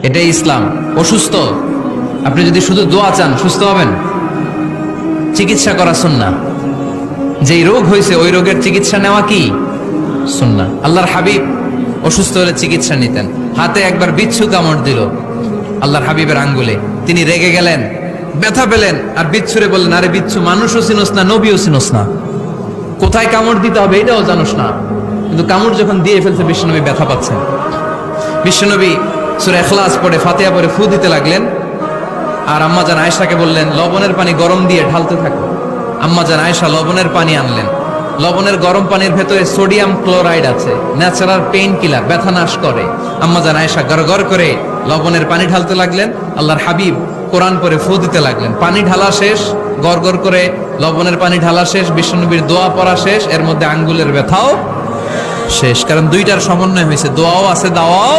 এটাই ইসলাম। অসুস্থ আপনি যদি শুধু দোয়া চান সুস্থ হবেন, চিকিৎসা করা সুন্নাহ। যেই রোগ হয়েছে ওই রোগের চিকিৎসা নেওয়া কি সুন্নাহ। আল্লাহর হাবিব অসুস্থ হলে চিকিৎসা নিতেন। হাতে একবার বিচ্ছু কামড় দিল আল্লাহর হাবিবের আঙ্গুলে, তিনি রেগে গেলেন, ব্যথা পেলেন, আর বিচ্ছুরে বললেন, আরে বিচ্ছু, মানুষও চিনোস না, নবীও চিনোস না, কোথায় কামড় দিতে হবে এটাও জানোস না। কিন্তু কামড় যখন দিয়ে ফেলছে বিশ্বনবী ব্যথা পাচ্ছেন। বিশ্বনবী সূরা ইখলাস পড়ে ফাতিহা পড়ে ফু দিতে লাগলেন, আর আম্মাজান আয়েশাকে বললেন লবণের পানি গরম দিয়ে ঢালতে থাকো। আম্মাজান আয়েশা লবণের পানি আনলেন। লবণের গরম পানির ভেতরে সোডিয়াম ক্লোরাইড আছে, ন্যাচারাল পেইন কিলার, ব্যথা নাশ করে। আম্মাজান আয়েশা গড়গড় করে লবণের পানি ঢালতে লাগলেন, আল্লাহর হাবিব কোরআন পড়ে ফু দিতে লাগলেন। পানি ঢালা শেষ, গড়গড় করে লবণের পানি ঢালা শেষ, বিশ্বনবীর দোয়া পড়া শেষ, এর মধ্যে আঙ্গুলের ব্যথাও শেষ। কারণ দুইটার সমন্বয় হয়েছে, দোয়াও আছে, দাওয়াও